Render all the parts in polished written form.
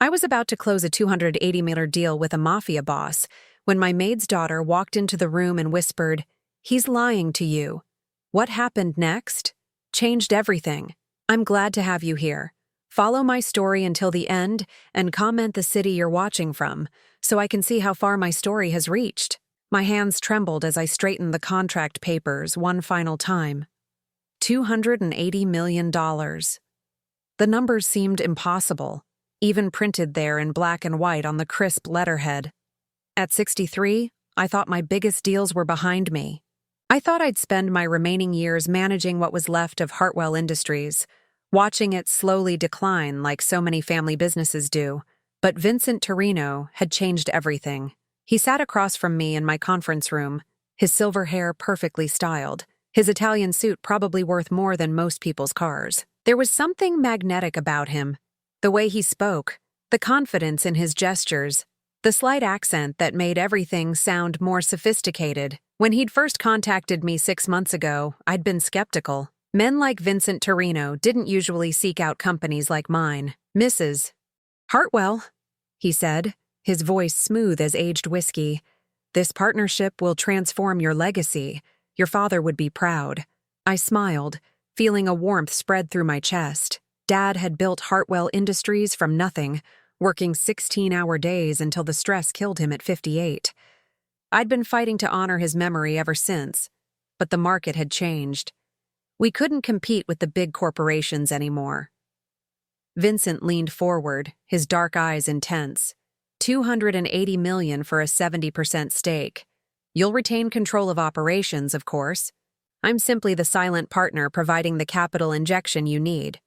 I was about to close a $280 million deal with a Mafia boss when my maid's daughter walked into the room and whispered, "He's lying to you." What happened next? Changed everything. I'm glad to have you here. Follow my story until the end and comment the city you're watching from so I can see how far my story has reached. My hands trembled as I straightened the contract papers one final time. $280 million. The numbers seemed impossible, even printed there in black and white on the crisp letterhead. At 63, I thought my biggest deals were behind me. I thought I'd spend my remaining years managing what was left of Hartwell Industries, watching it slowly decline like so many family businesses do. But Vincent Torino had changed everything. He sat across from me in my conference room, his silver hair perfectly styled, his Italian suit probably worth more than most people's cars. There was something magnetic about him. The way he spoke, the confidence in his gestures, the slight accent that made everything sound more sophisticated. When he'd first contacted me 6 months ago, I'd been skeptical. Men like Vincent Torino didn't usually seek out companies like mine. "Mrs. Hartwell," he said, his voice smooth as aged whiskey. "This partnership will transform your legacy. Your father would be proud." I smiled, feeling a warmth spread through my chest. Dad had built Hartwell Industries from nothing, working 16-hour days until the stress killed him at 58. I'd been fighting to honor his memory ever since, but the market had changed. We couldn't compete with the big corporations anymore. Vincent leaned forward, his dark eyes intense. $280 million for a 70% stake. You'll retain control of operations, of course. I'm simply the silent partner providing the capital injection you need.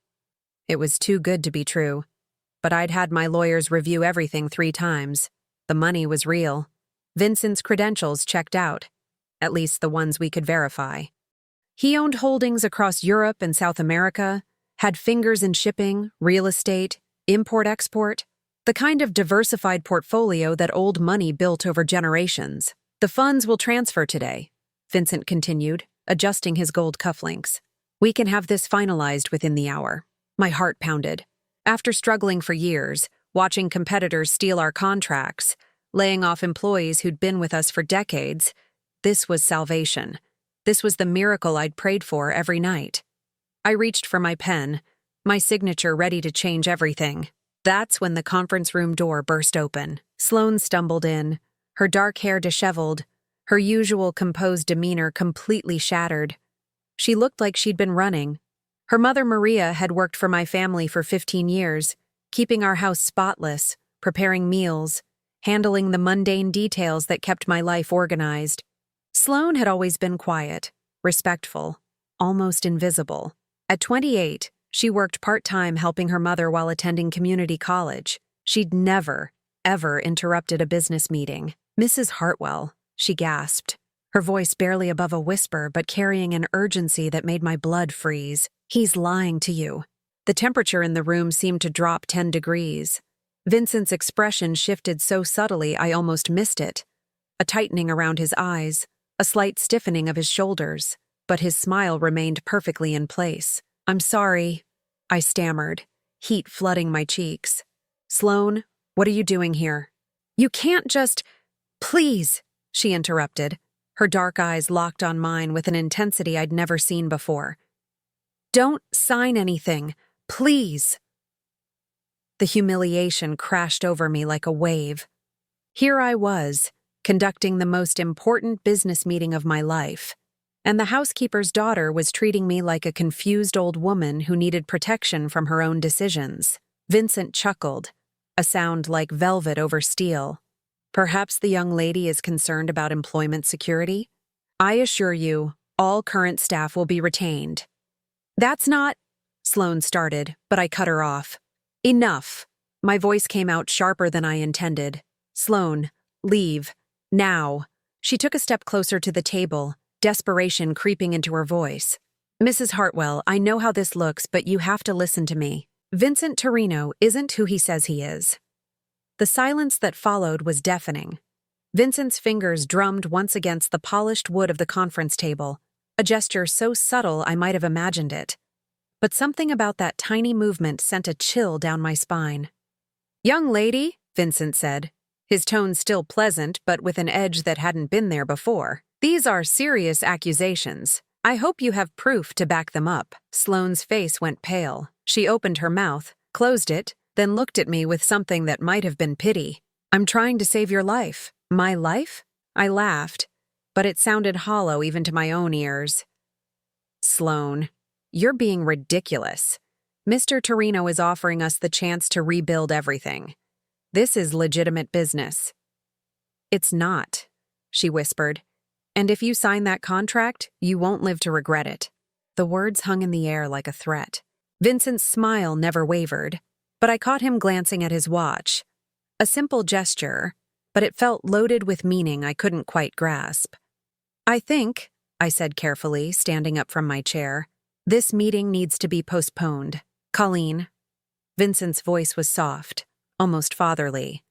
It was too good to be true, but I'd had my lawyers review everything 3 times. The money was real. Vincent's credentials checked out, at least the ones we could verify. He owned holdings across Europe and South America, had fingers in shipping, real estate, import-export, the kind of diversified portfolio that old money built over generations. "The funds will transfer today," Vincent continued, adjusting his gold cufflinks. "We can have this finalized within the hour." My heart pounded. After struggling for years, watching competitors steal our contracts, laying off employees who'd been with us for decades, this was salvation. This was the miracle I'd prayed for every night. I reached for my pen, my signature ready to change everything. That's when the conference room door burst open. Sloan stumbled in, her dark hair disheveled, her usual composed demeanor completely shattered. She looked like she'd been running. Her mother Maria had worked for my family for 15 years, keeping our house spotless, preparing meals, handling the mundane details that kept my life organized. Sloan had always been quiet, respectful, almost invisible. At 28, she worked part-time helping her mother while attending community college. She'd never, ever interrupted a business meeting. "Mrs. Hartwell," she gasped, her voice barely above a whisper but carrying an urgency that made my blood freeze. "He's lying to you." The temperature in the room seemed to drop 10 degrees. Vincent's expression shifted so subtly I almost missed it. A tightening around his eyes, a slight stiffening of his shoulders, but his smile remained perfectly in place. "I'm sorry," I stammered, heat flooding my cheeks. "Sloan, what are you doing here?" "You can't just—" "Please," she interrupted, her dark eyes locked on mine with an intensity I'd never seen before. "Don't sign anything, please." The humiliation crashed over me like a wave. Here I was, conducting the most important business meeting of my life, and the housekeeper's daughter was treating me like a confused old woman who needed protection from her own decisions. Vincent chuckled, a sound like velvet over steel. "Perhaps the young lady is concerned about employment security? I assure you, all current staff will be retained." "That's not—" Sloan started, but I cut her off. "Enough." My voice came out sharper than I intended. "Sloan, leave. Now." She took a step closer to the table, desperation creeping into her voice. "Mrs. Hartwell, I know how this looks, but you have to listen to me. Vincent Torino isn't who he says he is." The silence that followed was deafening. Vincent's fingers drummed once against the polished wood of the conference table, a gesture so subtle I might have imagined it. But something about that tiny movement sent a chill down my spine. Young lady, Vincent said, his tone still pleasant but with an edge that hadn't been there before. These are serious accusations. I hope you have proof to back them up. Sloane's face went pale. She opened her mouth, closed it, then looked at me with something that might have been pity. I'm trying to save your life. My life? I laughed, but it sounded hollow even to my own ears. Sloan, you're being ridiculous. Mr. Torino is offering us the chance to rebuild everything. This is legitimate business. It's not, she whispered. And if you sign that contract, you won't live to regret it. The words hung in the air like a threat. Vincent's smile never wavered, but I caught him glancing at his watch. A simple gesture, but it felt loaded with meaning I couldn't quite grasp. I think, I said carefully, standing up from my chair, this meeting needs to be postponed. Colleen. Vincent's voice was soft, almost fatherly.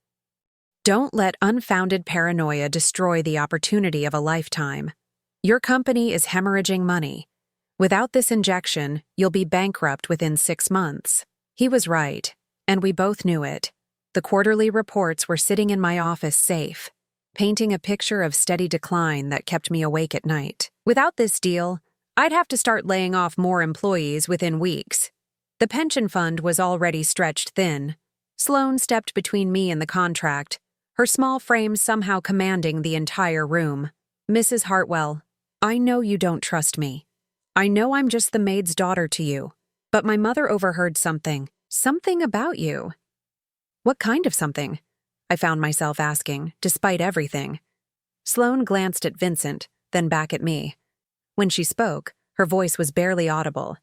Don't let unfounded paranoia destroy the opportunity of a lifetime. Your company is hemorrhaging money. Without this injection, you'll be bankrupt within 6 months. He was right, and we both knew it. The quarterly reports were sitting in my office safe, painting a picture of steady decline that kept me awake at night. Without this deal, I'd have to start laying off more employees within weeks. The pension fund was already stretched thin. Sloan stepped between me and the contract, her small frame somehow commanding the entire room. Mrs. Hartwell, I know you don't trust me. I know I'm just the maid's daughter to you, but my mother overheard something about you. What kind of something? I found myself asking, despite everything. Sloan glanced at Vincent, then back at me. When she spoke, her voice was barely audible.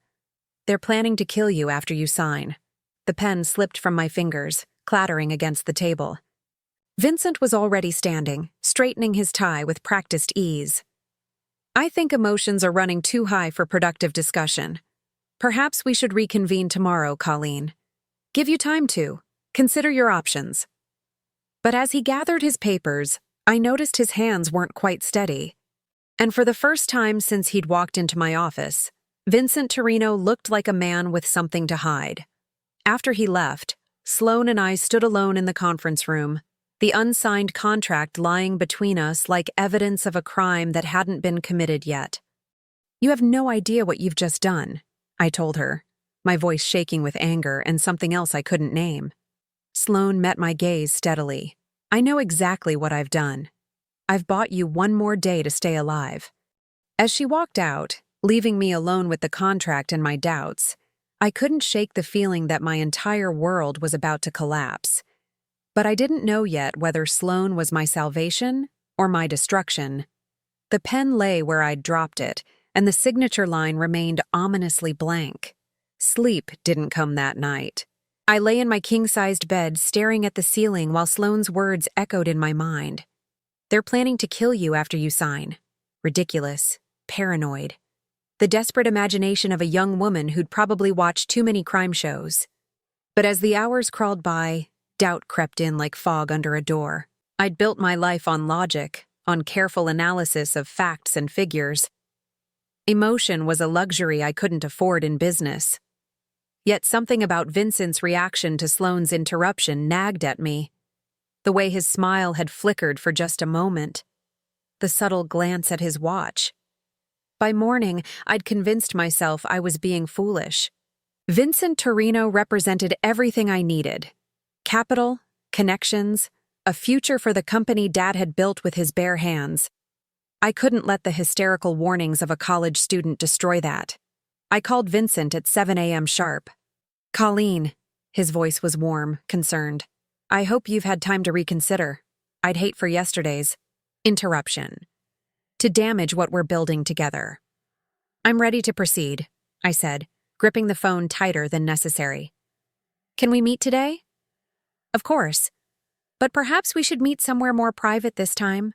They're planning to kill you after you sign. The pen slipped from my fingers, clattering against the table. Vincent was already standing, straightening his tie with practiced ease. I think emotions are running too high for productive discussion. Perhaps we should reconvene tomorrow, Colleen. Give you time to. Consider your options. But as he gathered his papers, I noticed his hands weren't quite steady. And for the first time since he'd walked into my office, Vincent Torino looked like a man with something to hide. After he left, Sloan and I stood alone in the conference room, the unsigned contract lying between us like evidence of a crime that hadn't been committed yet. You have no idea what you've just done, I told her, my voice shaking with anger and something else I couldn't name. Sloan met my gaze steadily. I know exactly what I've done. I've bought you one more day to stay alive. As she walked out, leaving me alone with the contract and my doubts, I couldn't shake the feeling that my entire world was about to collapse. But I didn't know yet whether Sloan was my salvation or my destruction. The pen lay where I'd dropped it, and the signature line remained ominously blank. Sleep didn't come that night. I lay in my king-sized bed staring at the ceiling while Sloan's words echoed in my mind. They're planning to kill you after you sign. Ridiculous. Paranoid. The desperate imagination of a young woman who'd probably watched too many crime shows. But as the hours crawled by, doubt crept in like fog under a door. I'd built my life on logic, on careful analysis of facts and figures. Emotion was a luxury I couldn't afford in business. Yet something about Vincent's reaction to Sloan's interruption nagged at me. The way his smile had flickered for just a moment. The subtle glance at his watch. By morning, I'd convinced myself I was being foolish. Vincent Torino represented everything I needed. Capital, connections, a future for the company Dad had built with his bare hands. I couldn't let the hysterical warnings of a college student destroy that. I called Vincent at 7 a.m. sharp. Colleen, his voice was warm, concerned. I hope you've had time to reconsider. I'd hate for yesterday's interruption to damage what we're building together. I'm ready to proceed, I said, gripping the phone tighter than necessary. Can we meet today? Of course. But perhaps we should meet somewhere more private this time.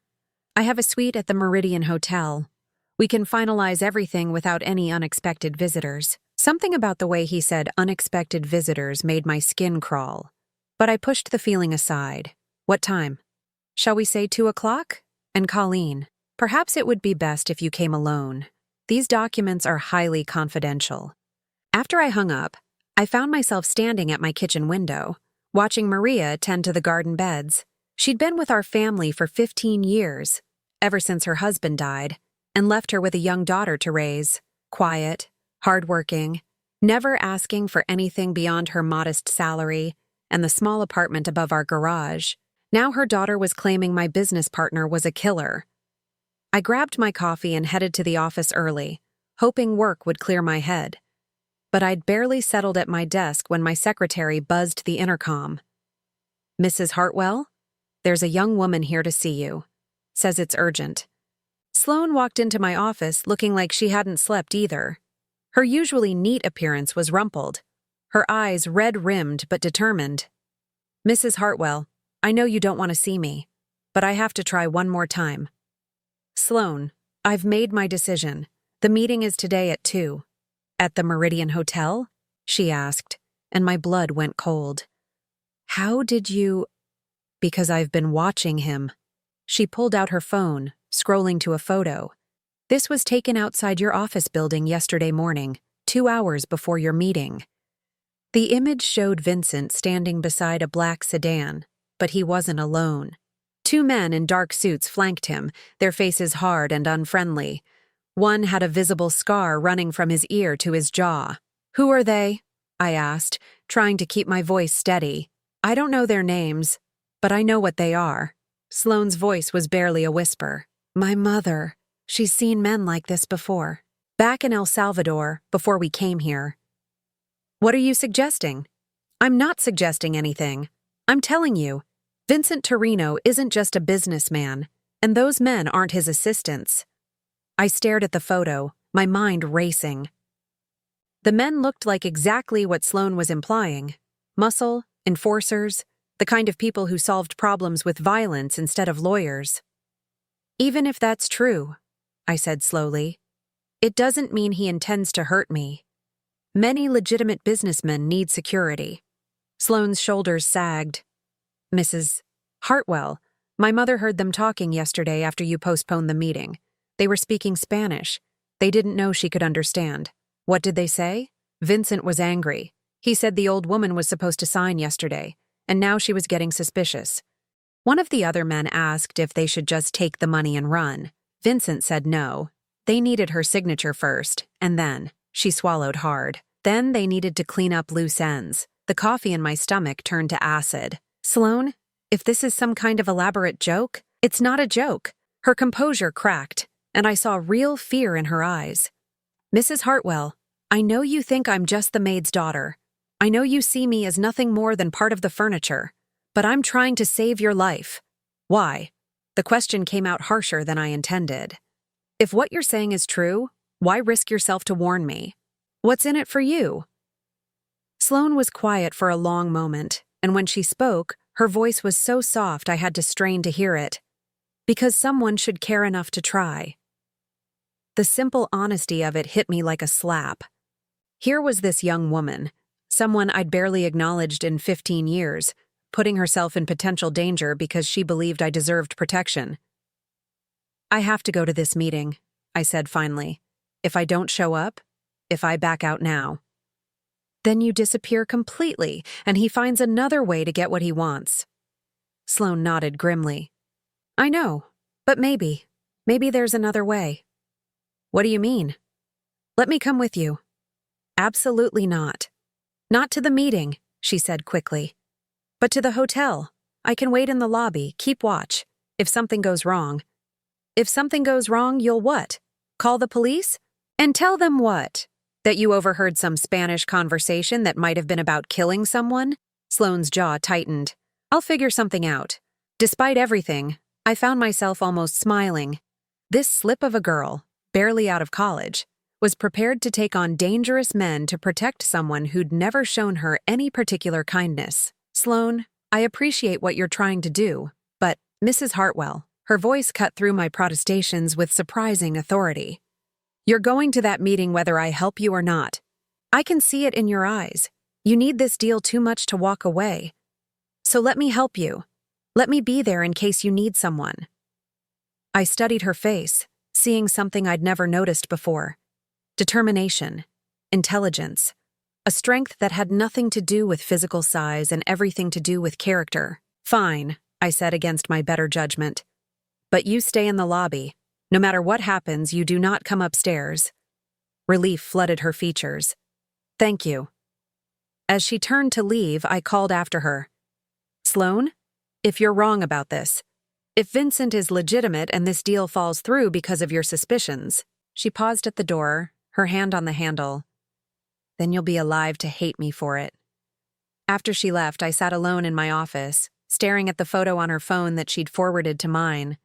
I have a suite at the Meridian Hotel. We can finalize everything without any unexpected visitors. Something about the way he said unexpected visitors made my skin crawl. But I pushed the feeling aside. What time? Shall we say 2 o'clock? And Colleen, perhaps it would be best if you came alone. These documents are highly confidential. After I hung up, I found myself standing at my kitchen window, watching Maria tend to the garden beds. She'd been with our family for 15 years, ever since her husband died, and left her with a young daughter to raise. Quiet, hardworking, never asking for anything beyond her modest salary and the small apartment above our garage. Now her daughter was claiming my business partner was a killer. I grabbed my coffee and headed to the office early, hoping work would clear my head. But I'd barely settled at my desk when my secretary buzzed the intercom. "Mrs. Hartwell? There's a young woman here to see you. Says it's urgent." Sloan walked into my office looking like she hadn't slept either. Her usually neat appearance was rumpled, her eyes red-rimmed but determined. "Mrs. Hartwell, I know you don't want to see me, but I have to try one more time." "Sloan, I've made my decision. The meeting is today at 2. "At the Meridian Hotel?" she asked, and my blood went cold. "How did you—" "Because I've been watching him." She pulled out her phone, scrolling to a photo. "This was taken outside your office building yesterday morning, 2 hours before your meeting." The image showed Vincent standing beside a black sedan, but he wasn't alone. 2 men in dark suits flanked him, their faces hard and unfriendly. One had a visible scar running from his ear to his jaw. "Who are they?" I asked, trying to keep my voice steady. "I don't know their names, but I know what they are." Sloane's voice was barely a whisper. "My mother. She's seen men like this before. Back in El Salvador, before we came here." "What are you suggesting?" "I'm not suggesting anything. I'm telling you, Vincent Torino isn't just a businessman, and those men aren't his assistants." I stared at the photo, my mind racing. The men looked like exactly what Sloan was implying. Muscle, enforcers, the kind of people who solved problems with violence instead of lawyers. "Even if that's true," I said slowly, "it doesn't mean he intends to hurt me. Many legitimate businessmen need security." Sloane's shoulders sagged. "Mrs. Hartwell, my mother heard them talking yesterday after you postponed the meeting. They were speaking Spanish. They didn't know she could understand." "What did they say?" "Vincent was angry. He said the old woman was supposed to sign yesterday, and now she was getting suspicious. One of the other men asked if they should just take the money and run. Vincent said no. They needed her signature first, and then," she swallowed hard, "then they needed to clean up loose ends." The coffee in my stomach turned to acid. "Sloan, if this is some kind of elaborate joke, it's not a joke." Her composure cracked, and I saw real fear in her eyes. "Mrs. Hartwell, I know you think I'm just the maid's daughter. I know you see me as nothing more than part of the furniture, but I'm trying to save your life." "Why?" The question came out harsher than I intended. "If what you're saying is true, why risk yourself to warn me? What's in it for you?" Sloan was quiet for a long moment, and when she spoke, her voice was so soft I had to strain to hear it. "Because someone should care enough to try." The simple honesty of it hit me like a slap. Here was this young woman, someone I'd barely acknowledged in 15 years, putting herself in potential danger because she believed I deserved protection. "I have to go to this meeting," I said finally. "If I don't show up, if I back out now." "Then you disappear completely, and he finds another way to get what he wants." Sloan nodded grimly. "I know, but maybe there's another way." "What do you mean?" "Let me come with you." "Absolutely not." "Not to the meeting," she said quickly, "but to the hotel. I can wait in the lobby, keep watch. If something goes wrong." "If something goes wrong, you'll what? Call the police? And tell them what? That you overheard some Spanish conversation that might have been about killing someone?" Sloane's jaw tightened. "I'll figure something out." Despite everything, I found myself almost smiling. This slip of a girl, barely out of college, was prepared to take on dangerous men to protect someone who'd never shown her any particular kindness. "Sloan, I appreciate what you're trying to do, but, Mrs. Hartwell," her voice cut through my protestations with surprising authority. "You're going to that meeting whether I help you or not. I can see it in your eyes. You need this deal too much to walk away. So let me help you. Let me be there in case you need someone." I studied her face, seeing something I'd never noticed before. Determination, intelligence, a strength that had nothing to do with physical size and everything to do with character. "Fine," I said against my better judgment. "But you stay in the lobby. No matter what happens, you do not come upstairs." Relief flooded her features. "Thank you." As she turned to leave, I called after her. "Sloan, if you're wrong about this, if Vincent is legitimate and this deal falls through because of your suspicions," she paused at the door, her hand on the handle, "then you'll be alive to hate me for it." After she left, I sat alone in my office, staring at the photo on her phone that she'd forwarded to mine.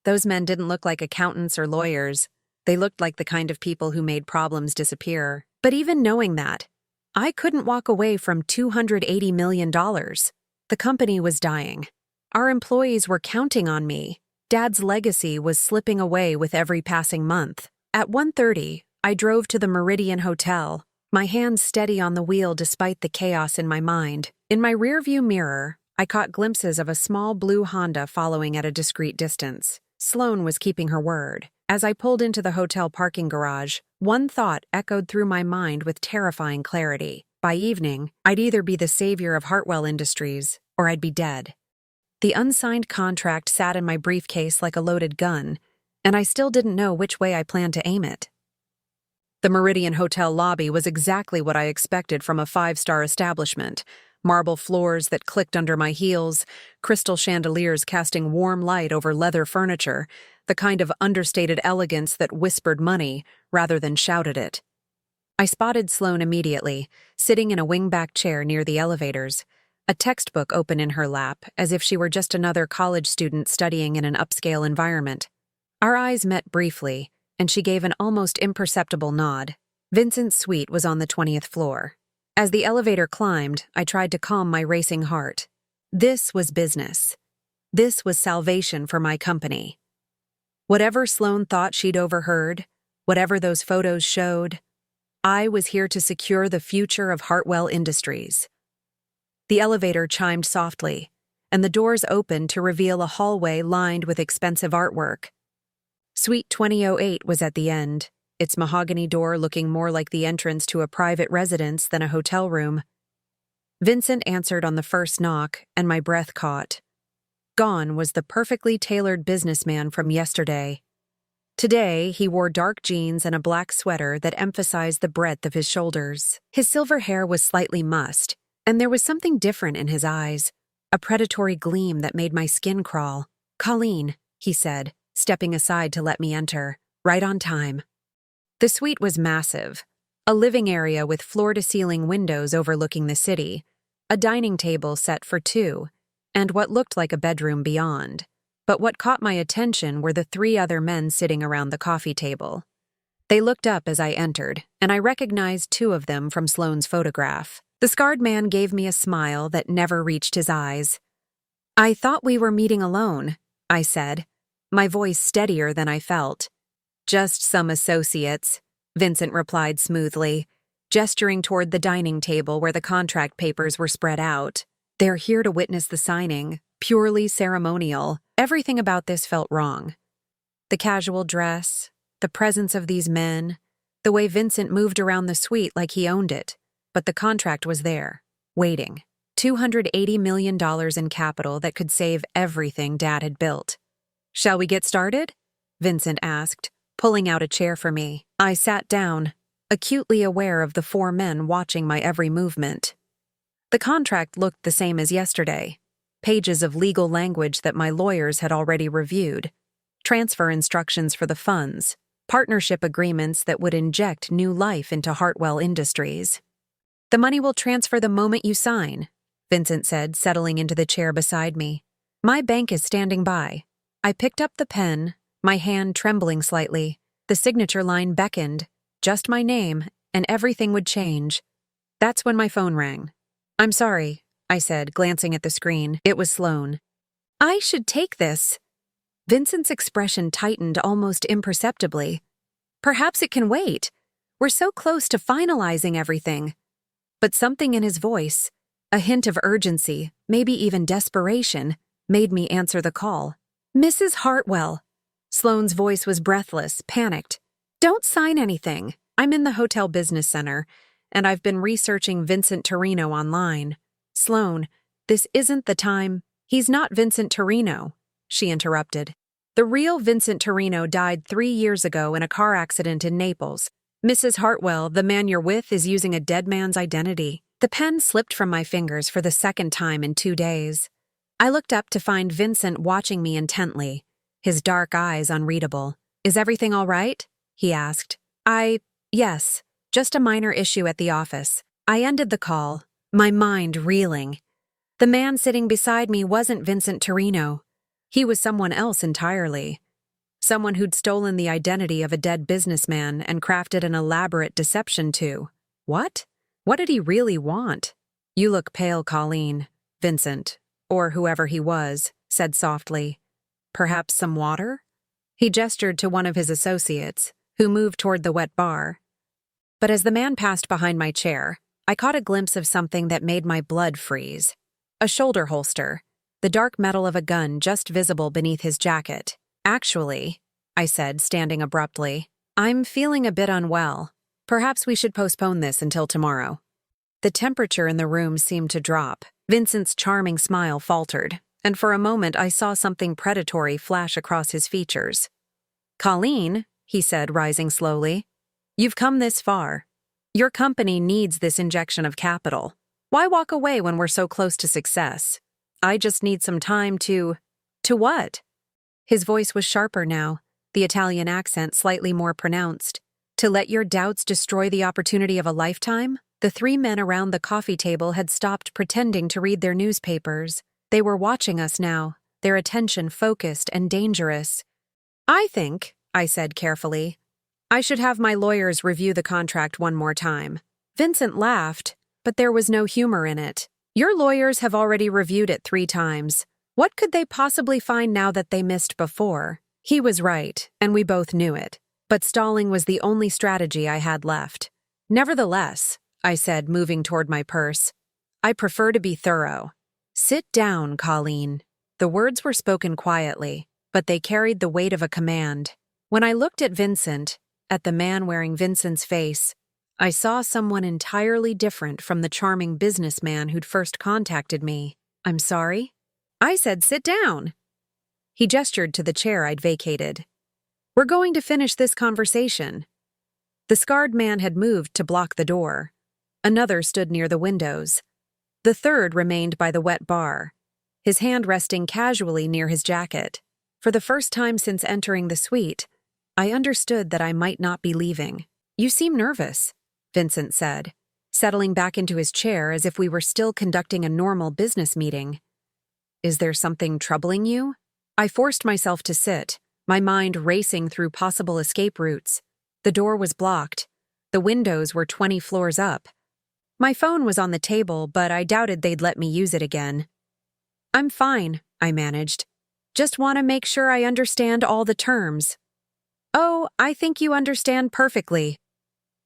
Those men didn't look like accountants or lawyers. They looked like the kind of people who made problems disappear. But even knowing that, I couldn't walk away from $280 million. The company was dying. Our employees were counting on me. Dad's legacy was slipping away with every passing month. At 1:30, I drove to the Meridian Hotel, my hands steady on the wheel despite the chaos in my mind. In my rearview mirror, I caught glimpses of a small blue Honda following at a discreet distance. Sloan was keeping her word. As I pulled into the hotel parking garage, one thought echoed through my mind with terrifying clarity. By evening, I'd either be the savior of Hartwell Industries, or I'd be dead. The unsigned contract sat in my briefcase like a loaded gun, and I still didn't know which way I planned to aim it. The Meridian Hotel lobby was exactly what I expected from a five-star establishment. Marble floors that clicked under my heels, crystal chandeliers casting warm light over leather furniture, the kind of understated elegance that whispered money rather than shouted it. I spotted Sloan immediately, sitting in a wingback chair near the elevators, a textbook open in her lap, as if she were just another college student studying in an upscale environment. Our eyes met briefly, and she gave an almost imperceptible nod. Vincent's suite was on the 20th floor. As the elevator climbed, I tried to calm my racing heart. This was business. This was salvation for my company. Whatever Sloan thought she'd overheard, whatever those photos showed, I was here to secure the future of Hartwell Industries. The elevator chimed softly, and the doors opened to reveal a hallway lined with expensive artwork. Suite 2008 was at the end, its mahogany door looking more like the entrance to a private residence than a hotel room. Vincent answered on the first knock, and my breath caught. Gone was the perfectly tailored businessman from yesterday. Today, he wore dark jeans and a black sweater that emphasized the breadth of his shoulders. His silver hair was slightly mussed, and there was something different in his eyes, a predatory gleam that made my skin crawl. "Colleen," he said, stepping aside to let me enter, right on time. The suite was massive, a living area with floor-to-ceiling windows overlooking the city, a dining table set for two, and what looked like a bedroom beyond. But what caught my attention were the three other men sitting around the coffee table. They looked up as I entered, and I recognized two of them from Sloan's photograph. The scarred man gave me a smile that never reached his eyes. "I thought we were meeting alone," I said, my voice steadier than I felt. "Just some associates," Vincent replied smoothly, gesturing toward the dining table where the contract papers were spread out. "They're here to witness the signing, purely ceremonial." Everything about this felt wrong. The casual dress, the presence of these men, the way Vincent moved around the suite like he owned it. But the contract was there, waiting. $280 million in capital that could save everything Dad had built. "Shall we get started?" Vincent asked, pulling out a chair for me. I sat down, acutely aware of the four men watching my every movement. The contract looked the same as yesterday. Pages of legal language that my lawyers had already reviewed, transfer instructions for the funds, partnership agreements that would inject new life into Hartwell Industries. "The money will transfer the moment you sign," Vincent said, settling into the chair beside me. "My bank is standing by." I picked up the pen, my hand trembling slightly. The signature line beckoned, just my name, and everything would change. That's when my phone rang. "I'm sorry," I said, glancing at the screen. It was Sloan. "I should take this." Vincent's expression tightened almost imperceptibly. "Perhaps it can wait. We're so close to finalizing everything." But something in his voice, a hint of urgency, maybe even desperation, made me answer the call. "Mrs. Hartwell." Sloan's voice was breathless, panicked. "Don't sign anything. I'm in the hotel business center, and I've been researching Vincent Torino online. Sloan, this isn't the time. He's not Vincent Torino, she interrupted. The real Vincent Torino died 3 years ago in a car accident in Naples. Mrs. Hartwell, the man you're with, is using a dead man's identity. The pen slipped from my fingers for the second time in 2 days. I looked up to find Vincent watching me intently, his dark eyes unreadable. Is everything all right? He asked. Yes, just a minor issue at the office. I ended the call, my mind reeling. The man sitting beside me wasn't Vincent Torino. He was someone else entirely. Someone who'd stolen the identity of a dead businessman and crafted an elaborate deception to. What? What did he really want? You look pale, Colleen, Vincent, or whoever he was, said softly. Perhaps some water? He gestured to one of his associates, who moved toward the wet bar. But as the man passed behind my chair, I caught a glimpse of something that made my blood freeze. A shoulder holster, the dark metal of a gun just visible beneath his jacket. Actually, I said, standing abruptly, I'm feeling a bit unwell. Perhaps we should postpone this until tomorrow. The temperature in the room seemed to drop. Vincent's charming smile faltered, and for a moment I saw something predatory flash across his features. Colleen, he said, rising slowly, you've come this far. Your company needs this injection of capital. Why walk away when we're so close to success? I just need some time to what? His voice was sharper now, the Italian accent slightly more pronounced. To let your doubts destroy the opportunity of a lifetime? The 3 men around the coffee table had stopped pretending to read their newspapers. They were watching us now, their attention focused and dangerous. I think, I said carefully, I should have my lawyers review the contract one more time. Vincent laughed, but there was no humor in it. Your lawyers have already reviewed it 3 times. What could they possibly find now that they missed before? He was right, and we both knew it. But stalling was the only strategy I had left. Nevertheless, I said, moving toward my purse, I prefer to be thorough. Sit down, Colleen. The words were spoken quietly, but they carried the weight of a command. When I looked at Vincent, at the man wearing Vincent's face, I saw someone entirely different from the charming businessman who'd first contacted me. I'm sorry? I said sit down. He gestured to the chair I'd vacated. We're going to finish this conversation. The scarred man had moved to block the door. Another stood near the windows. The third remained by the wet bar, his hand resting casually near his jacket. For the first time since entering the suite, I understood that I might not be leaving. You seem nervous, Vincent said, settling back into his chair as if we were still conducting a normal business meeting. Is there something troubling you? I forced myself to sit, my mind racing through possible escape routes. The door was blocked. The windows were 20 floors up. My phone was on the table, but I doubted they'd let me use it again. I'm fine, I managed. Just want to make sure I understand all the terms. Oh, I think you understand perfectly.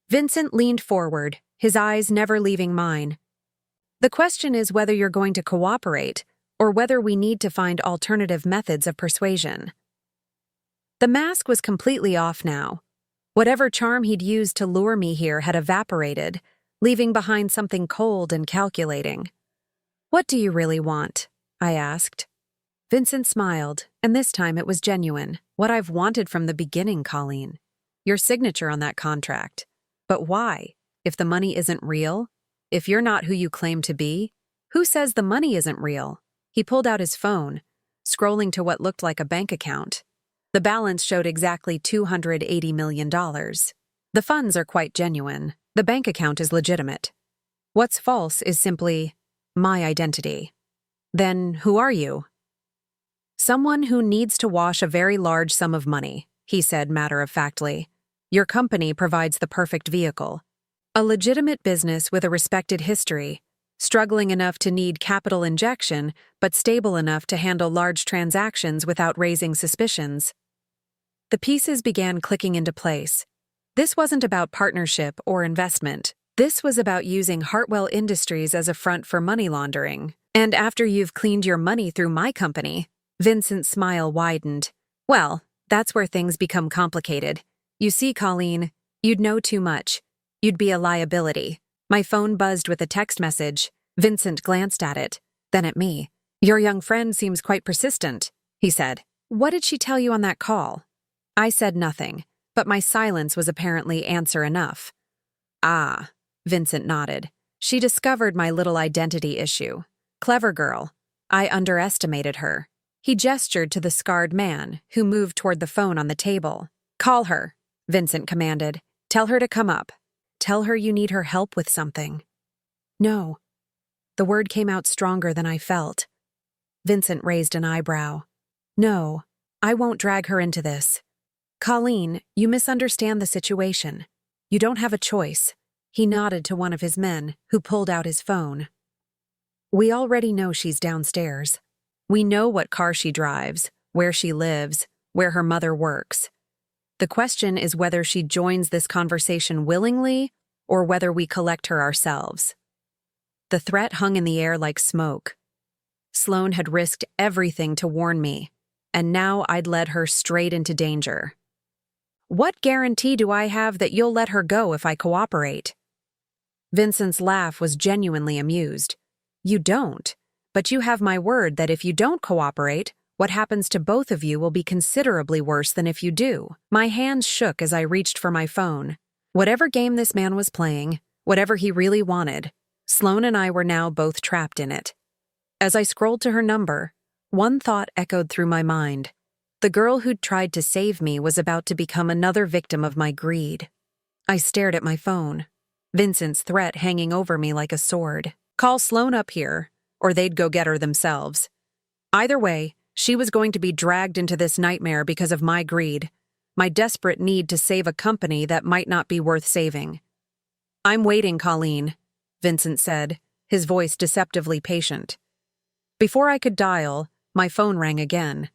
Vincent leaned forward, his eyes never leaving mine. The question is whether you're going to cooperate, or whether we need to find alternative methods of persuasion. The mask was completely off now. Whatever charm he'd used to lure me here had evaporated, leaving behind something cold and calculating. What do you really want? I asked. Vincent smiled, and this time it was genuine. What I've wanted from the beginning, Colleen. Your signature on that contract. But why? If the money isn't real? If you're not who you claim to be? Who says the money isn't real? He pulled out his phone, scrolling to what looked like a bank account. The balance showed exactly $280 million. The funds are quite genuine. The bank account is legitimate. What's false is simply my identity. Then who are you? Someone who needs to wash a very large sum of money, he said matter-of-factly. Your company provides the perfect vehicle. A legitimate business with a respected history, struggling enough to need capital injection, but stable enough to handle large transactions without raising suspicions. The pieces began clicking into place. This wasn't about partnership or investment. This was about using Hartwell Industries as a front for money laundering. And after you've cleaned your money through my company, Vincent's smile widened. Well, that's where things become complicated. You see, Colleen, you'd know too much. You'd be a liability. My phone buzzed with a text message. Vincent glanced at it, then at me. "Your young friend seems quite persistent," he said. "What did she tell you on that call?" I said nothing, but my silence was apparently answer enough. "Ah," Vincent nodded. "She discovered my little identity issue. Clever girl. I underestimated her." He gestured to the scarred man, who moved toward the phone on the table. "Call her," Vincent commanded. "Tell her to come up. Tell her you need her help with something." "No." The word came out stronger than I felt. Vincent raised an eyebrow. "No, I won't drag her into this. Colleen, you misunderstand the situation. You don't have a choice." He nodded to one of his men, who pulled out his phone. "We already know she's downstairs. We know what car she drives, where she lives, where her mother works. The question is whether she joins this conversation willingly or whether we collect her ourselves." The threat hung in the air like smoke. Sloan had risked everything to warn me, and now I'd led her straight into danger. "What guarantee do I have that you'll let her go if I cooperate?" Vincent's laugh was genuinely amused. "You don't, but you have my word that if you don't cooperate, what happens to both of you will be considerably worse than if you do." My hands shook as I reached for my phone. Whatever game this man was playing, whatever he really wanted, Sloan and I were now both trapped in it. As I scrolled to her number, one thought echoed through my mind. The girl who'd tried to save me was about to become another victim of my greed. I stared at my phone, Vincent's threat hanging over me like a sword. Call Sloan up here, or they'd go get her themselves. Either way, she was going to be dragged into this nightmare because of my greed, my desperate need to save a company that might not be worth saving. "I'm waiting, Colleen," Vincent said, his voice deceptively patient. Before I could dial, my phone rang again.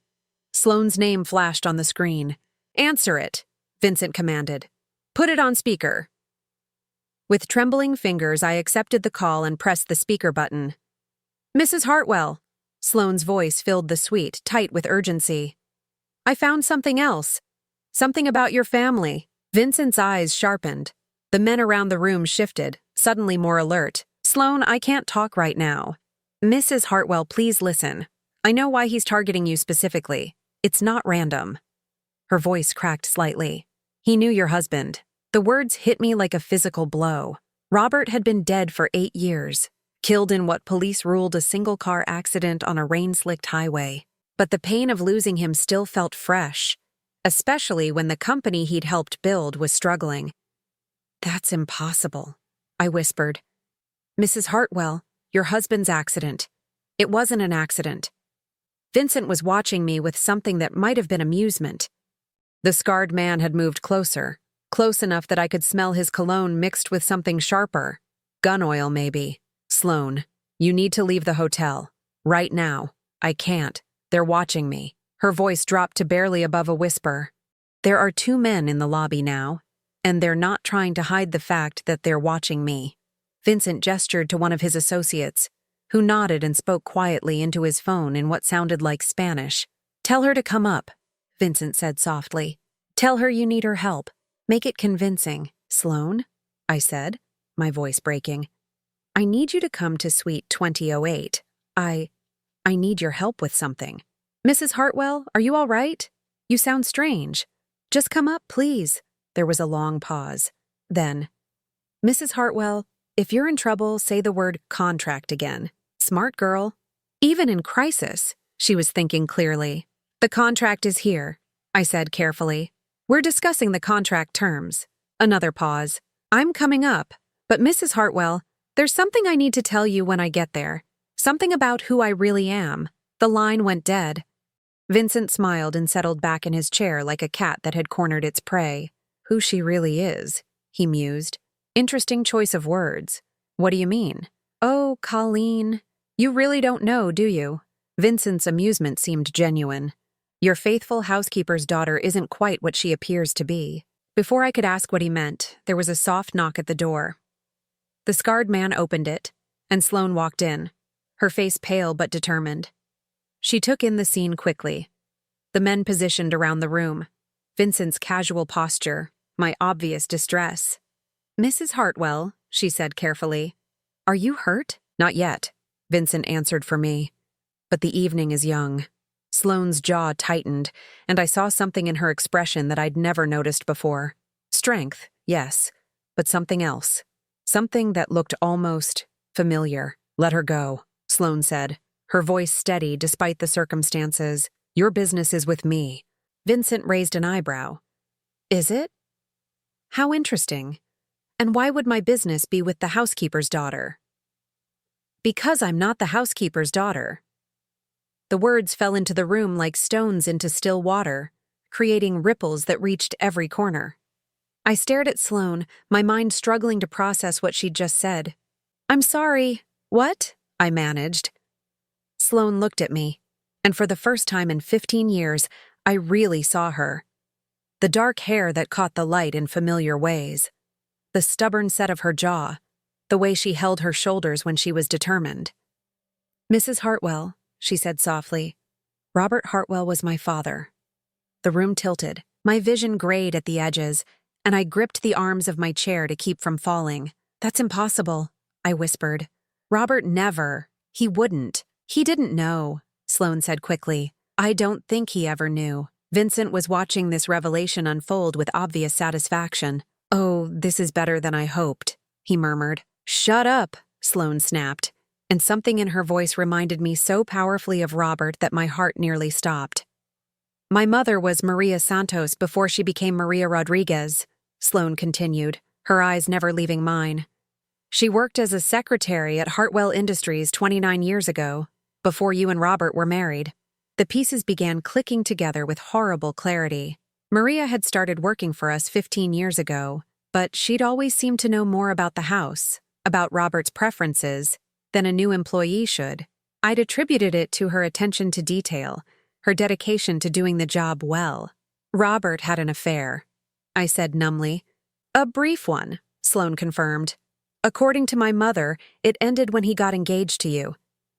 Sloan's name flashed on the screen. "Answer it," Vincent commanded. "Put it on speaker." With trembling fingers, I accepted the call and pressed the speaker button. "Mrs. Hartwell," Sloan's voice filled the suite, tight with urgency. "I found something else. Something about your family." Vincent's eyes sharpened. The men around the room shifted, suddenly more alert. "Sloan, I can't talk right now." "Mrs. Hartwell, please listen. I know why he's targeting you specifically. It's not random." Her voice cracked slightly. "He knew your husband." The words hit me like a physical blow. Robert had been dead for 8 years, killed in what police ruled a single-car accident on a rain-slicked highway. But the pain of losing him still felt fresh, especially when the company he'd helped build was struggling. "That's impossible," I whispered. "Mrs. Hartwell, your husband's accident. It wasn't an accident." Vincent was watching me with something that might have been amusement. The scarred man had moved closer, close enough that I could smell his cologne mixed with something sharper. Gun oil, maybe. "Sloan, you need to leave the hotel. Right now." "I can't. They're watching me." Her voice dropped to barely above a whisper. "There are 2 men in the lobby now, and they're not trying to hide the fact that they're watching me." Vincent gestured to one of his associates, who nodded and spoke quietly into his phone in what sounded like Spanish. "Tell her to come up," Vincent said softly. "Tell her you need her help. Make it convincing." "Sloan," I said, my voice breaking. "I need you to come to suite 2008. I need your help with something." "Mrs. Hartwell, are you all right? You sound strange. Just come up, please." There was a long pause. Then, "Mrs. Hartwell, if you're in trouble, say the word contract again." Smart girl. Even in crisis, she was thinking clearly. "The contract is here," I said carefully. "We're discussing the contract terms." Another pause. "I'm coming up, but Mrs. Hartwell, there's something I need to tell you when I get there. Something about who I really am." The line went dead. Vincent smiled and settled back in his chair like a cat that had cornered its prey. "Who she really is," he mused. "Interesting choice of words. What do you mean?" "Oh, Colleen, you really don't know, do you?" Vincent's amusement seemed genuine. "Your faithful housekeeper's daughter isn't quite what she appears to be." Before I could ask what he meant, there was a soft knock at the door. The scarred man opened it, and Sloan walked in, her face pale but determined. She took in the scene quickly. The men positioned around the room, Vincent's casual posture, my obvious distress. "Mrs. Hartwell," she said carefully. Are you hurt? Not yet, Vincent answered for me. But the evening is young. Sloane's jaw tightened, and I saw something in her expression that I'd never noticed before. Strength, yes, but something else. Something that looked almost familiar. Let her go, Sloan said, her voice steady despite the circumstances. Your business is with me. Vincent raised an eyebrow. Is it? How interesting. And why would my business be with the housekeeper's daughter? Because I'm not the housekeeper's daughter. The words fell into the room like stones into still water, creating ripples that reached every corner. I stared at Sloan, my mind struggling to process what she'd just said. I'm sorry. What? I managed. Sloan looked at me, and for the first time in 15 years, I really saw her. The dark hair that caught the light in familiar ways. The stubborn set of her jaw. The way she held her shoulders when she was determined. Mrs. Hartwell, she said softly. Robert Hartwell was my father. The room tilted. My vision grayed at the edges, and I gripped the arms of my chair to keep from falling. That's impossible, I whispered. Robert never. He wouldn't. He didn't know, Sloan said quickly. I don't think he ever knew. Vincent was watching this revelation unfold with obvious satisfaction. Oh, this is better than I hoped, he murmured. Shut up, Sloan snapped, and something in her voice reminded me so powerfully of Robert that my heart nearly stopped. My mother was Maria Santos before she became Maria Rodriguez, Sloan continued, her eyes never leaving mine. She worked as a secretary at Hartwell Industries 29 years ago, before you and Robert were married. The pieces began clicking together with horrible clarity. Maria had started working for us 15 years ago, but she'd always seemed to know more about the house, about Robert's preferences, than a new employee should. I'd attributed it to her attention to detail, her dedication to doing the job well. Robert had an affair, I said numbly. A brief one, Sloan confirmed. According to my mother, it ended when he got engaged to you.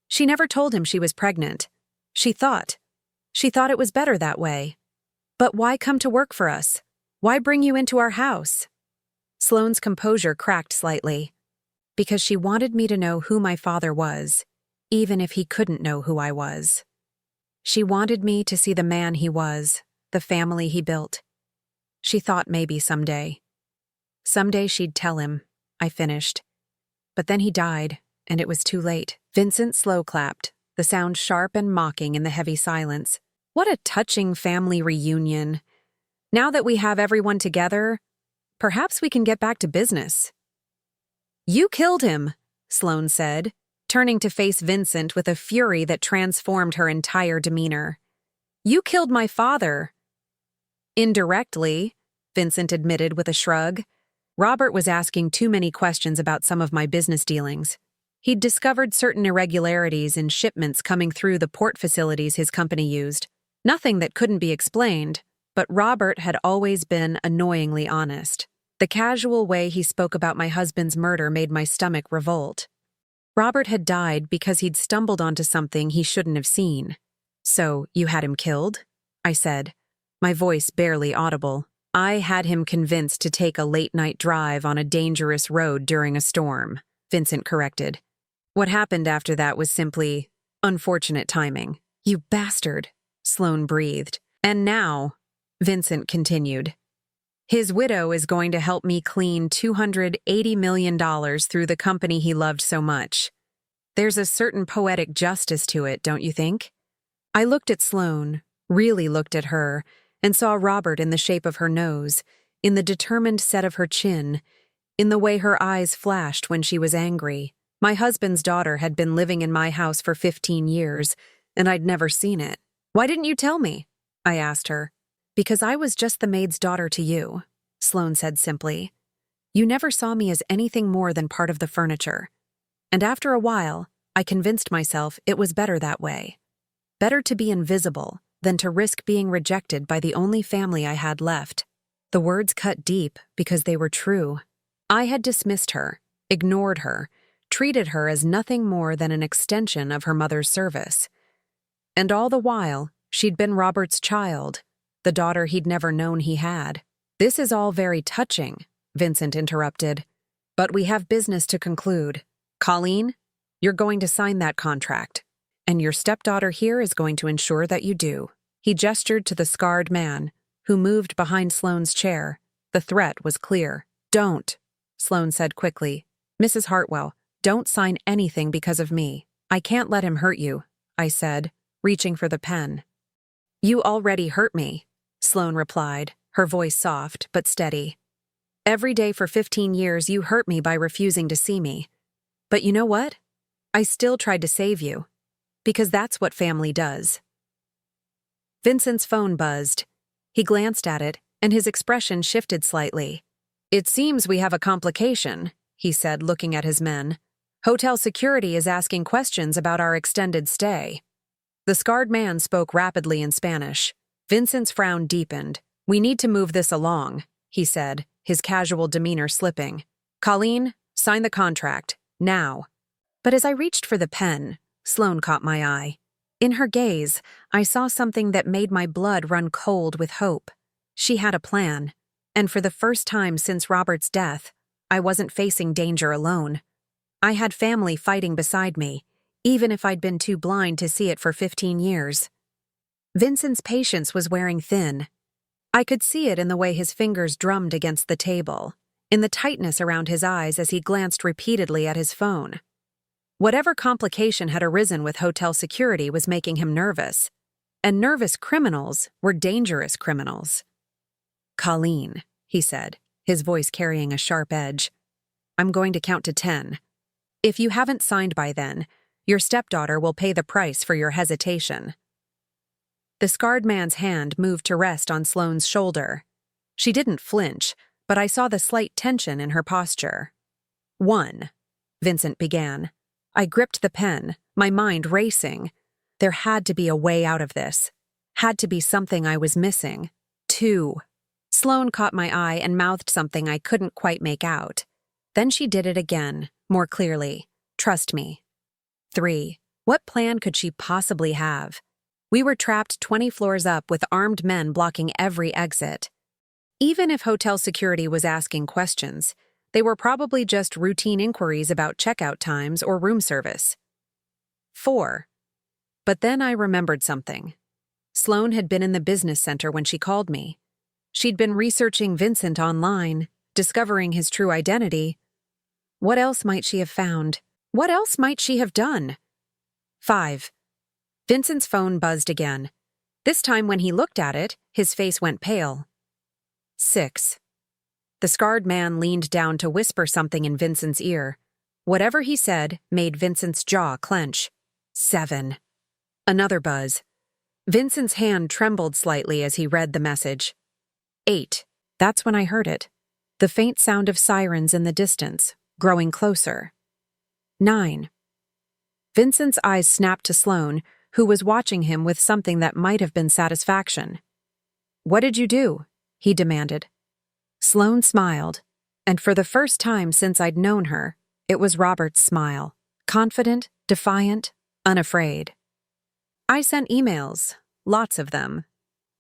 She never told him she was pregnant. She thought it was better that way. But why come to work for us? Why bring you into our house? Sloane's composure cracked slightly. Because she wanted me to know who my father was, even if he couldn't know who I was. She wanted me to see the man he was, the family he built. She thought maybe someday. Someday she'd tell him, I finished. But then he died, and it was too late. Vincent slow clapped, the sound sharp and mocking in the heavy silence. What a touching family reunion. Now that we have everyone together, perhaps we can get back to business. You killed him, Sloan said, turning to face Vincent with a fury that transformed her entire demeanor. You killed my father. Indirectly, Vincent admitted with a shrug. Robert was asking too many questions about some of my business dealings. He'd discovered certain irregularities in shipments coming through the port facilities his company used. Nothing that couldn't be explained, but Robert had always been annoyingly honest. The casual way he spoke about my husband's murder made my stomach revolt. Robert had died because he'd stumbled onto something he shouldn't have seen. So, you had him killed? I said, my voice barely audible. I had him convinced to take a late-night drive on a dangerous road during a storm, Vincent corrected. What happened after that was simply unfortunate timing. You bastard, Sloan breathed. And now, Vincent continued, his widow is going to help me clean $280 million through the company he loved so much. There's a certain poetic justice to it, don't you think? I looked at Sloan, really looked at her, and saw Robert in the shape of her nose, in the determined set of her chin, in the way her eyes flashed when she was angry. My husband's daughter had been living in my house for 15 years, and I'd never seen it. Why didn't you tell me? I asked her. Because I was just the maid's daughter to you, Sloan said simply. You never saw me as anything more than part of the furniture. And after a while, I convinced myself it was better that way. Better to be invisible than to risk being rejected by the only family I had left. The words cut deep because they were true. I had dismissed her, ignored her, treated her as nothing more than an extension of her mother's service. And all the while, she'd been Robert's child, the daughter he'd never known he had. This is all very touching, Vincent interrupted. But we have business to conclude. Colleen, you're going to sign that contract, and your stepdaughter here is going to ensure that you do." He gestured to the scarred man, who moved behind Sloane's chair. The threat was clear. "Don't," Sloan said quickly. "Mrs. Hartwell, don't sign anything because of me. I can't let him hurt you," I said, reaching for the pen. "You already hurt me," Sloan replied, her voice soft but steady. "Every day for 15 years you hurt me by refusing to see me. But you know what? I still tried to save you. Because that's what family does." Vincent's phone buzzed. He glanced at it, and his expression shifted slightly. "It seems we have a complication," he said, looking at his men. "Hotel security is asking questions about our extended stay." The scarred man spoke rapidly in Spanish. Vincent's frown deepened. "We need to move this along," he said, his casual demeanor slipping. "Colleen, sign the contract, now." But as I reached for the pen, Sloan caught my eye. In her gaze, I saw something that made my blood run cold with hope. She had a plan, and for the first time since Robert's death, I wasn't facing danger alone. I had family fighting beside me, even if I'd been too blind to see it for 15 years. Vincent's patience was wearing thin. I could see it in the way his fingers drummed against the table, in the tightness around his eyes as he glanced repeatedly at his phone. Whatever complication had arisen with hotel security was making him nervous, and nervous criminals were dangerous criminals. "Colleen," he said, his voice carrying a sharp edge, "I'm going to count to 10. If you haven't signed by then, your stepdaughter will pay the price for your hesitation." The scarred man's hand moved to rest on Sloane's shoulder. She didn't flinch, but I saw the slight tension in her posture. "1," Vincent began. I gripped the pen, my mind racing. There had to be a way out of this. Had to be something I was missing. 2. Sloan caught my eye and mouthed something I couldn't quite make out. Then she did it again, more clearly. "Trust me." 3. What plan could she possibly have? We were trapped 20 floors up with armed men blocking every exit. Even if hotel security was asking questions, they were probably just routine inquiries about checkout times or room service. 4. But then I remembered something. Sloan had been in the business center when she called me. She'd been researching Vincent online, discovering his true identity. What else might she have found? What else might she have done? 5. Vincent's phone buzzed again. This time when he looked at it, his face went pale. 6. The scarred man leaned down to whisper something in Vincent's ear. Whatever he said made Vincent's jaw clench. 7. Another buzz. Vincent's hand trembled slightly as he read the message. 8. That's when I heard it. The faint sound of sirens in the distance, growing closer. 9. Vincent's eyes snapped to Sloan, who was watching him with something that might have been satisfaction. "What did you do?" he demanded. Sloan smiled, and for the first time since I'd known her, it was Robert's smile. Confident, defiant, unafraid. "I sent emails, lots of them."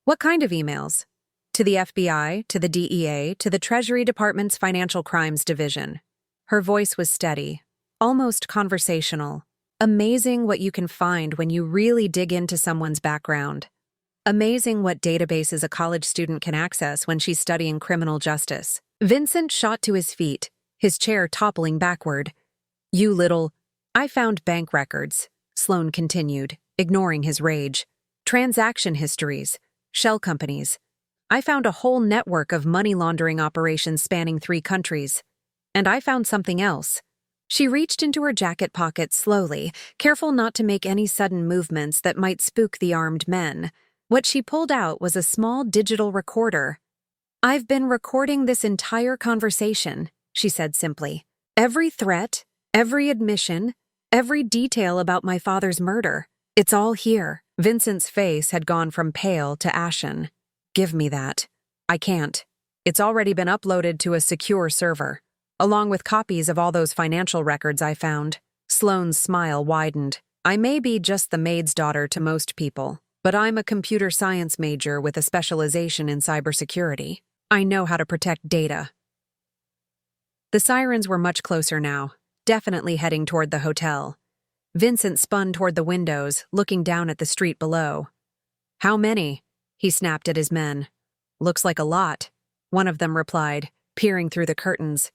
"What kind of emails?" "To the FBI, to the DEA, to the Treasury Department's Financial Crimes Division." Her voice was steady, almost conversational. Amazing what you can find when you really dig into someone's background. Amazing what databases a college student can access when she's studying criminal justice. Vincent shot to his feet, his chair toppling backward. "You little—" "I found bank records," Sloan continued, ignoring his rage. "Transaction histories, shell companies. I found a whole network of money laundering operations spanning 3 countries. And I found something else." She reached into her jacket pocket slowly, careful not to make any sudden movements that might spook the armed men. What she pulled out was a small digital recorder. "I've been recording this entire conversation," she said simply. "Every threat, every admission, every detail about my father's murder. It's all here." Vincent's face had gone from pale to ashen. "Give me that." "I can't. It's already been uploaded to a secure server, along with copies of all those financial records I found." Sloane's smile widened. "I may be just the maid's daughter to most people, but I'm a computer science major with a specialization in cybersecurity. I know how to protect data." The sirens were much closer now, definitely heading toward the hotel. Vincent spun toward the windows, looking down at the street below. "How many?" he snapped at his men. "Looks like a lot," one of them replied, peering through the curtains.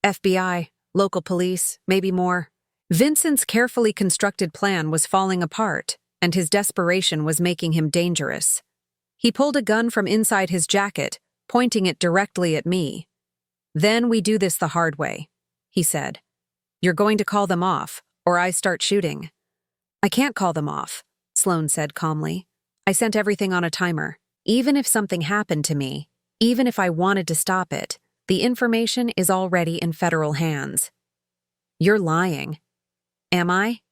"FBI, local police, maybe more." Vincent's carefully constructed plan was falling apart, and his desperation was making him dangerous. He pulled a gun from inside his jacket, pointing it directly at me. "Then we do this the hard way," he said. "You're going to call them off, or I start shooting." "I can't call them off," Sloan said calmly. "I sent everything on a timer. Even if something happened to me, even if I wanted to stop it, the information is already in federal hands." "You're lying." "Am I?"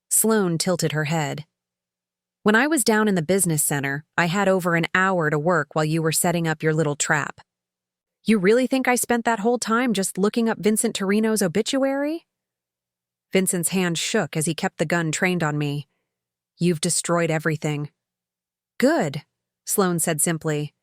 Sloan tilted her head. "When I was down in the business center, I had over an hour to work while you were setting up your little trap." "You really think I spent that whole time just looking up Vincent Torino's obituary?" Vincent's hand shook as he kept the gun trained on me. "You've destroyed everything." "Good," Sloan said simply.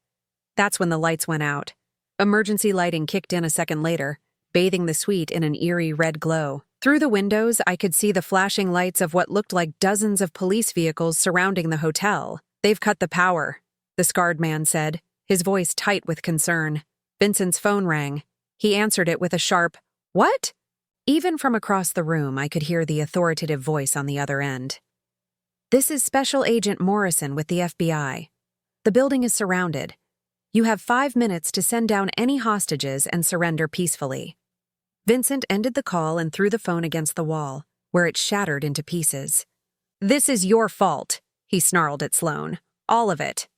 That's when the lights went out. Emergency lighting kicked in a second later, bathing the suite in an eerie red glow. Through the windows, I could see the flashing lights of what looked like dozens of police vehicles surrounding the hotel. "They've cut the power," the scarred man said, his voice tight with concern. Vincent's phone rang. He answered it with a sharp, "What?" Even from across the room, I could hear the authoritative voice on the other end. "This is Special Agent Morrison with the FBI. The building is surrounded. You have 5 minutes to send down any hostages and surrender peacefully." Vincent ended the call and threw the phone against the wall, where it shattered into pieces. "This is your fault," he snarled at Sloan. "All of it."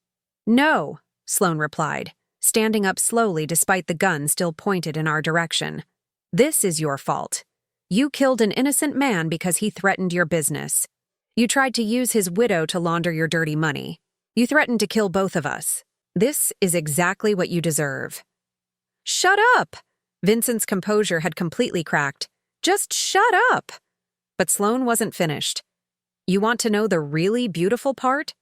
"No," Sloan replied, standing up slowly despite the gun still pointed in our direction. "This is your fault. You killed an innocent man because he threatened your business. You tried to use his widow to launder your dirty money. You threatened to kill both of us. This is exactly what you deserve." "Shut up!" Vincent's composure had completely cracked. "Just shut up!" But Sloan wasn't finished. "You want to know the really beautiful part?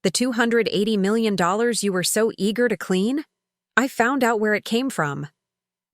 The $280 million you were so eager to clean? I found out where it came from."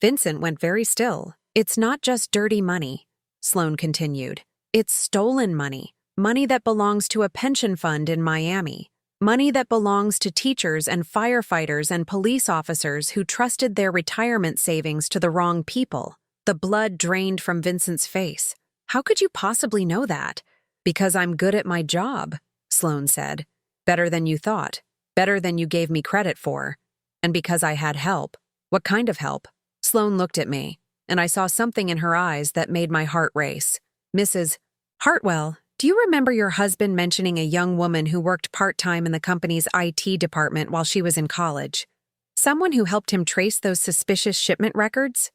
Vincent went very still. "It's not just dirty money," Sloan continued. "It's stolen money. Money that belongs to a pension fund in Miami. Money that belongs to teachers and firefighters and police officers who trusted their retirement savings to the wrong people." The blood drained from Vincent's face. "How could you possibly know that?" "Because I'm good at my job," Sloan said. "Better than you thought. Better than you gave me credit for. And because I had help." "What kind of help?" Sloan looked at me, and I saw something in her eyes that made my heart race. "Mrs. Hartwell, do you remember your husband mentioning a young woman who worked part-time in the company's IT department while she was in college? Someone who helped him trace those suspicious shipment records?"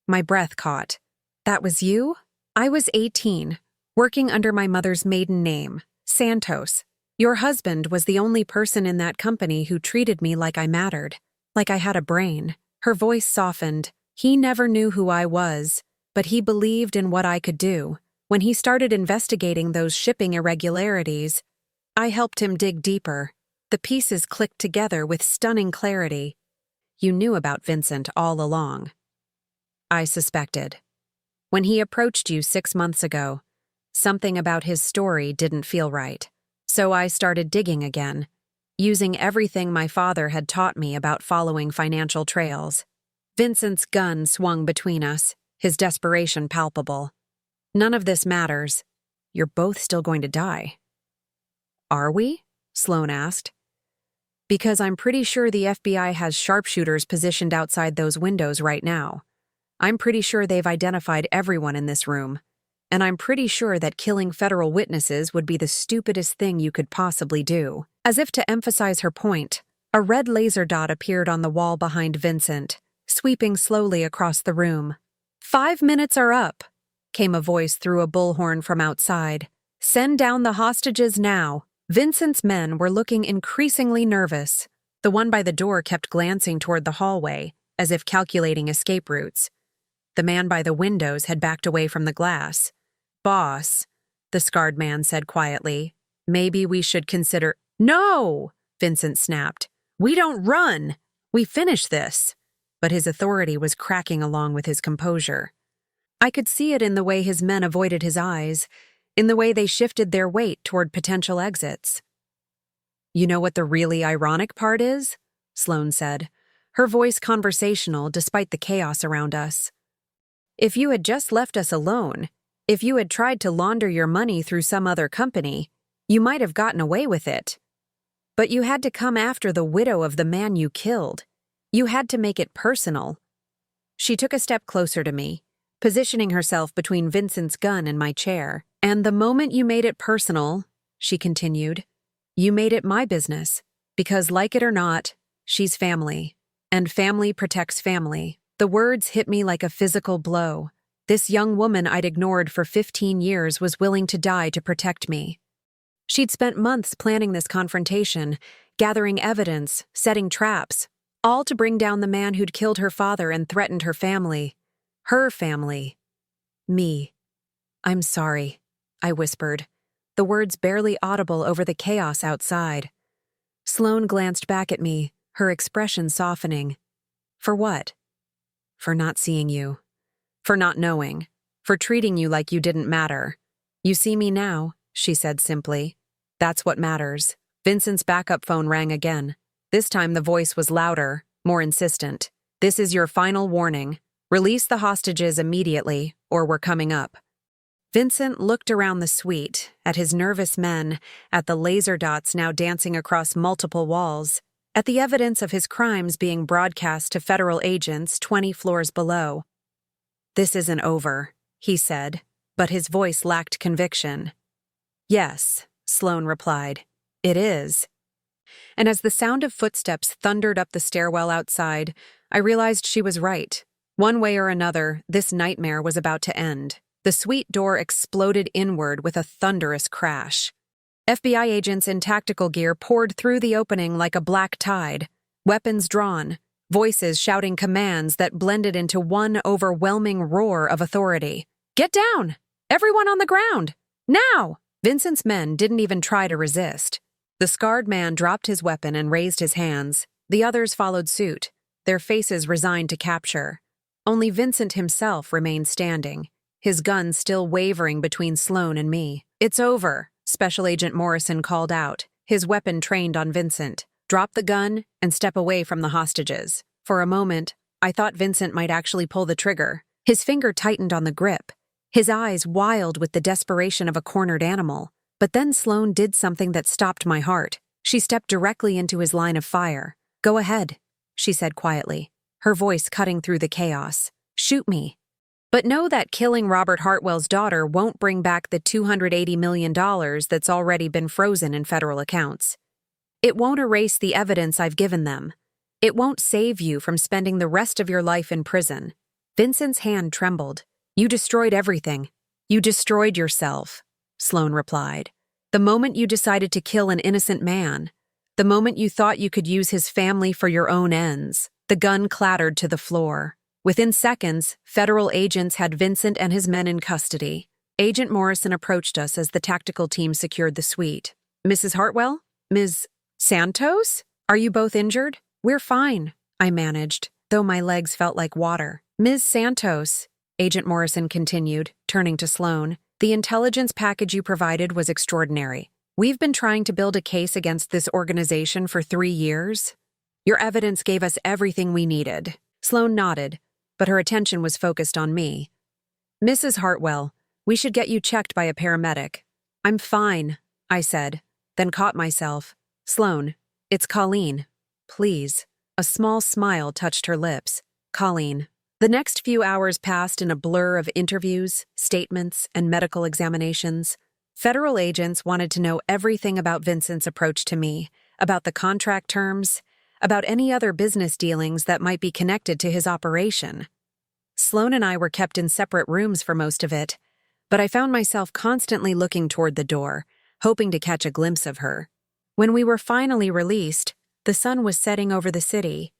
My breath caught. "That was you?" "I was 18, working under my mother's maiden name, Santos. Your husband was the only person in that company who treated me like I mattered, like I had a brain." Her voice softened. "He never knew who I was, but he believed in what I could do. When he started investigating those shipping irregularities, I helped him dig deeper. The pieces clicked together with stunning clarity." "You knew about Vincent all along." "I suspected. When he approached you 6 months ago, something about his story didn't feel right. So I started digging again, using everything my father had taught me about following financial trails." Vincent's gun swung between us, his desperation palpable. "None of this matters. You're both still going to die." "Are we?" Sloan asked. "Because I'm pretty sure the FBI has sharpshooters positioned outside those windows right now. I'm pretty sure they've identified everyone in this room. And I'm pretty sure that killing federal witnesses would be the stupidest thing you could possibly do." As if to emphasize her point, a red laser dot appeared on the wall behind Vincent, sweeping slowly across the room. "5 minutes are up," came a voice through a bullhorn from outside. "Send down the hostages now." Vincent's men were looking increasingly nervous. The one by the door kept glancing toward the hallway, as if calculating escape routes. The man by the windows had backed away from the glass. "Boss," the scarred man said quietly, "maybe we should consider—" "No!" Vincent snapped. "We don't run! We finish this." but his authority was cracking along with his composure. I could see it in the way his men avoided his eyes, in the way they shifted their weight toward potential exits. "You know what the really ironic part is?" Sloan said, her voice conversational despite the chaos around us. "If you had just left us alone, if you had tried to launder your money through some other company, you might have gotten away with it. But you had to come after the widow of the man you killed. You had to make it personal." She took a step closer to me, positioning herself between Vincent's gun and my chair. "And the moment you made it personal," she continued, "you made it my business, because like it or not, she's family. And family protects family." The words hit me like a physical blow. This young woman I'd ignored for 15 years was willing to die to protect me. She'd spent months planning this confrontation, gathering evidence, setting traps, all to bring down the man who'd killed her father and threatened her family. Her family. Me. "I'm sorry," I whispered, the words barely audible over the chaos outside. Sloan glanced back at me, her expression softening. "For what?" "For not seeing you. For not knowing. For treating you like you didn't matter. You see me now," she said simply. "That's what matters." Vincent's backup phone rang again. This time the voice was louder, more insistent. "This is your final warning. Release the hostages immediately, or we're coming up." Vincent looked around the suite, at his nervous men, at the laser dots now dancing across multiple walls, at the evidence of his crimes being broadcast to federal agents 20 floors below. "This isn't over," he said, but his voice lacked conviction. "Yes," Sloan replied, "it is." And as the sound of footsteps thundered up the stairwell outside, I realized she was right. One way or another, this nightmare was about to end. The suite door exploded inward with a thunderous crash. FBI agents in tactical gear poured through the opening like a black tide, weapons drawn, voices shouting commands that blended into one overwhelming roar of authority. "Get down! Everyone on the ground! Now!" Vincent's men didn't even try to resist. The scarred man dropped his weapon and raised his hands. The others followed suit, their faces resigned to capture. Only Vincent himself remained standing, his gun still wavering between Sloan and me. "It's over," Special Agent Morrison called out, his weapon trained on Vincent. "Drop the gun and step away from the hostages." For a moment, I thought Vincent might actually pull the trigger. His finger tightened on the grip, his eyes wild with the desperation of a cornered animal. But then Sloan did something that stopped my heart. She stepped directly into his line of fire. "Go ahead," she said quietly, her voice cutting through the chaos. "Shoot me. But know that killing Robert Hartwell's daughter won't bring back the $280 million that's already been frozen in federal accounts. It won't erase the evidence I've given them. It won't save you from spending the rest of your life in prison." Vincent's hand trembled. "You destroyed everything. You destroyed yourself," Sloan replied. "The moment you decided to kill an innocent man, the moment you thought you could use his family for your own ends." The gun clattered to the floor. Within seconds, federal agents had Vincent and his men in custody. Agent Morrison approached us as the tactical team secured the suite. "Mrs. Hartwell? Ms. Santos? Are you both injured?" "We're fine," I managed, though my legs felt like water. "Ms. Santos," Agent Morrison continued, turning to Sloan, "the intelligence package you provided was extraordinary. We've been trying to build a case against this organization for 3 years. Your evidence gave us everything we needed." Sloan nodded, but her attention was focused on me. "Mrs. Hartwell, we should get you checked by a paramedic." "I'm fine," I said, then caught myself. "Sloan, it's Colleen. Please." A small smile touched her lips. "Colleen." The next few hours passed in a blur of interviews, statements, and medical examinations. Federal agents wanted to know everything about Vincent's approach to me, about the contract terms, about any other business dealings that might be connected to his operation. Sloan and I were kept in separate rooms for most of it, but I found myself constantly looking toward the door, hoping to catch a glimpse of her. When we were finally released, the sun was setting over the city.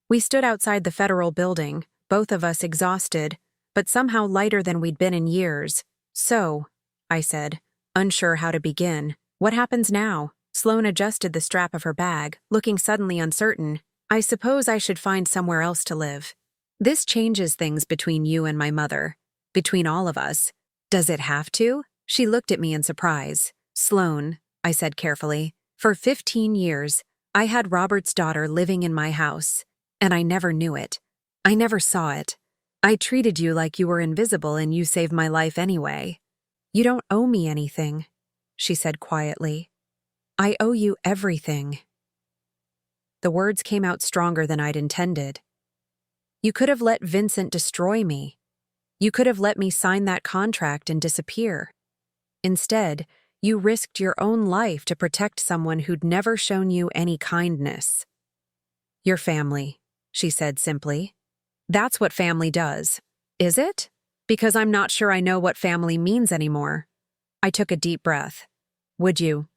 We stood outside the federal building, both of us exhausted, but somehow lighter than we'd been in years. "So," I said, unsure how to begin, "what happens now?" Sloan adjusted the strap of her bag, looking suddenly uncertain. I suppose I should find somewhere else to live. This changes things between you and my mother, between all of us. Does it have to? She looked at me in surprise. Sloan, I said carefully, for 15 years, I had Robert's daughter living in my house, and I never knew it. I never saw it. I treated you like you were invisible and you saved my life anyway. You don't owe me anything, she said quietly. I owe you everything. The words came out stronger than I'd intended. You could have let Vincent destroy me. You could have let me sign that contract and disappear. Instead, you risked your own life to protect someone who'd never shown you any kindness. Your family, she said simply. That's what family does. Is it? Because I'm not sure I know what family means anymore. I took a deep breath. Would you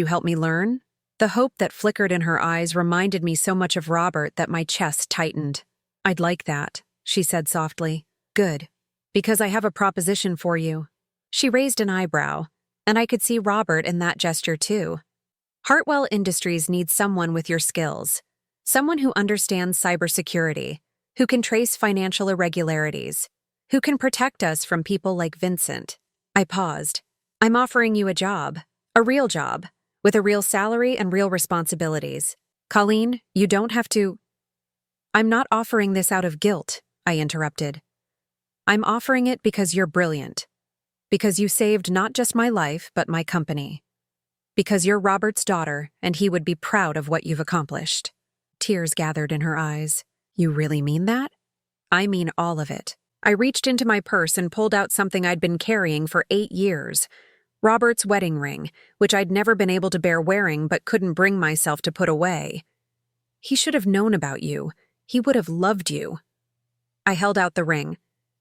help me learn? The hope that flickered in her eyes reminded me so much of Robert that my chest tightened. I'd like that, she said softly. Good. Because I have a proposition for you. She raised an eyebrow, and I could see Robert in that gesture too. Hartwell Industries needs someone with your skills. Someone who understands cybersecurity, who can trace financial irregularities, who can protect us from people like Vincent. I paused. I'm offering you a real job, with a real salary and real responsibilities. Colleen, you don't have to— I'm not offering this out of guilt, I interrupted. I'm offering it because you're brilliant. Because you saved not just my life, but my company. Because you're Robert's daughter, and he would be proud of what you've accomplished. Tears gathered in her eyes. You really mean that? I mean all of it. I reached into my purse and pulled out something I'd been carrying for 8 years. Robert's wedding ring, which I'd never been able to bear wearing but couldn't bring myself to put away. He should have known about you. He would have loved you. I held out the ring.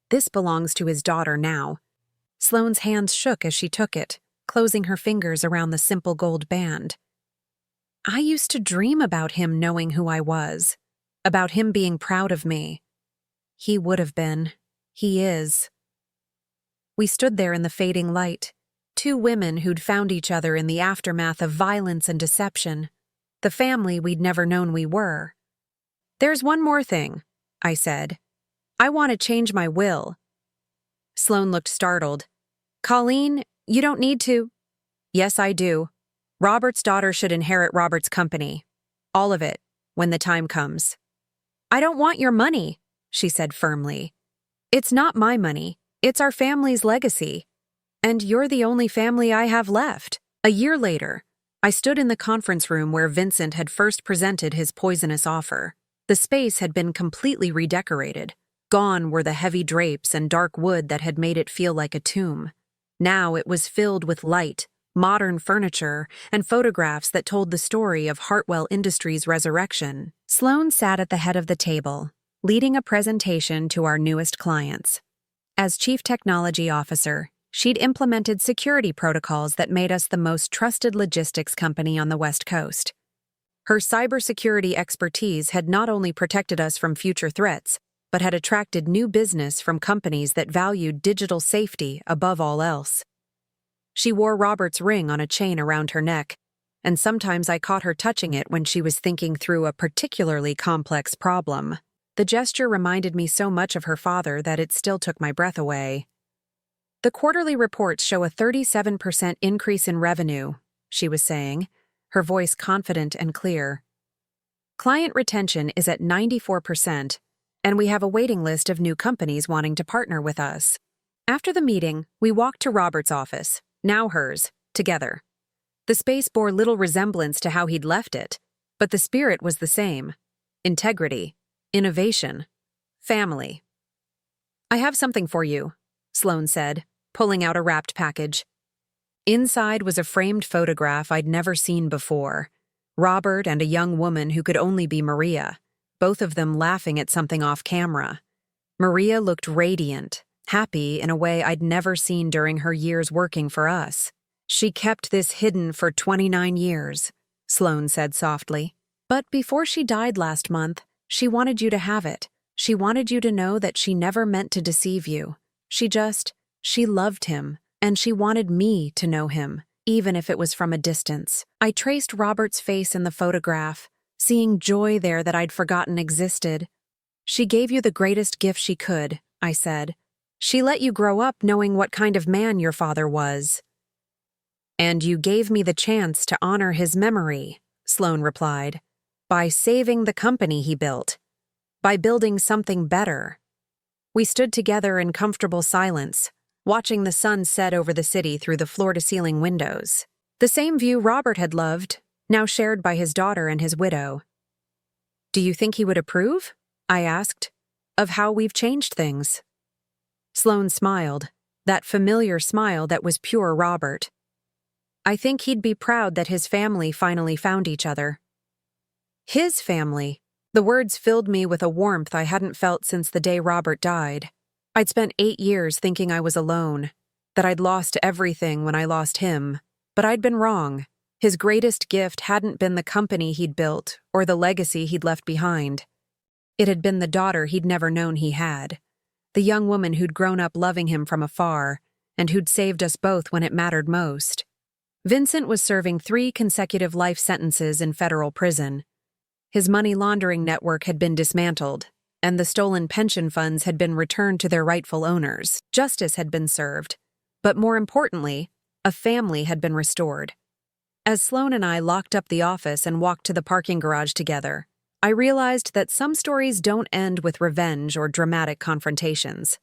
This belongs to his daughter now. Sloane's hands shook as she took it, closing her fingers around the simple gold band. I used to dream about him knowing who I was, about him being proud of me. He would have been. He is. We stood there in the fading light, two women who'd found each other in the aftermath of violence and deception, the family we'd never known we were. There's one more thing, I said. I want to change my will. Sloan looked startled. Colleen, you don't need to. Yes, I do. Robert's daughter should inherit Robert's company. All of it, when the time comes. I don't want your money, she said firmly. It's not my money. It's our family's legacy. And you're the only family I have left. A year later, I stood in the conference room where Vincent had first presented his poisonous offer. The space had been completely redecorated. Gone were the heavy drapes and dark wood that had made it feel like a tomb. Now it was filled with light, modern furniture, and photographs that told the story of Hartwell Industries' resurrection. Sloan sat at the head of the table, leading a presentation to our newest clients. As Chief Technology Officer, she'd implemented security protocols that made us the most trusted logistics company on the West Coast. Her cybersecurity expertise had not only protected us from future threats, but had attracted new business from companies that valued digital safety above all else. She wore Robert's ring on a chain around her neck, and sometimes I caught her touching it when she was thinking through a particularly complex problem. The gesture reminded me so much of her father that it still took my breath away. The quarterly reports show a 37% increase in revenue, she was saying, her voice confident and clear. Client retention is at 94%, and we have a waiting list of new companies wanting to partner with us. After the meeting, we walked to Robert's office, now hers, together. The space bore little resemblance to how he'd left it, but the spirit was the same. Integrity, innovation, family. I have something for you, Sloan said, pulling out a wrapped package. Inside was a framed photograph I'd never seen before. Robert and a young woman who could only be Maria, both of them laughing at something off camera. Maria looked radiant, happy in a way I'd never seen during her years working for us. She kept this hidden for 29 years, Sloan said softly. But before she died last month, she wanted you to have it. She wanted you to know that she never meant to deceive you. She loved him, and she wanted me to know him, even if it was from a distance. I traced Robert's face in the photograph, seeing joy there that I'd forgotten existed. She gave you the greatest gift she could, I said. She let you grow up knowing what kind of man your father was. And you gave me the chance to honor his memory, Sloan replied, by saving the company he built, by building something better. We stood together in comfortable silence, watching the sun set over the city through the floor-to-ceiling windows. The same view Robert had loved, now shared by his daughter and his widow. Do you think he would approve? I asked, of how we've changed things. Sloan smiled, that familiar smile that was pure Robert. I think he'd be proud that his family finally found each other. His family. The words filled me with a warmth I hadn't felt since the day Robert died. I'd spent 8 years thinking I was alone, that I'd lost everything when I lost him, but I'd been wrong. His greatest gift hadn't been the company he'd built or the legacy he'd left behind. It had been the daughter he'd never known he had, the young woman who'd grown up loving him from afar and who'd saved us both when it mattered most. Vincent was serving 3 consecutive life sentences in federal prison. His money laundering network had been dismantled, and the stolen pension funds had been returned to their rightful owners. Justice had been served, but more importantly, a family had been restored. As Sloan and I locked up the office and walked to the parking garage together, I realized that some stories don't end with revenge or dramatic confrontations.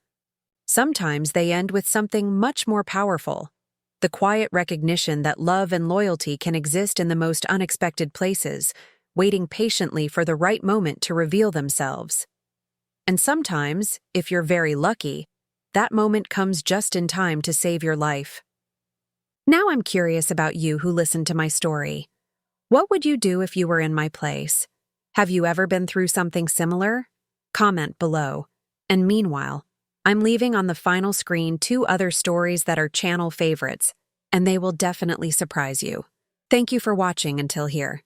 Sometimes they end with something much more powerful, the quiet recognition that love and loyalty can exist in the most unexpected places, waiting patiently for the right moment to reveal themselves. And sometimes, if you're very lucky, that moment comes just in time to save your life. Now I'm curious about you who listened to my story. What would you do if you were in my place? Have you ever been through something similar? Comment below. And meanwhile, I'm leaving on the final screen 2 other stories that are channel favorites, and they will definitely surprise you. Thank you for watching until here.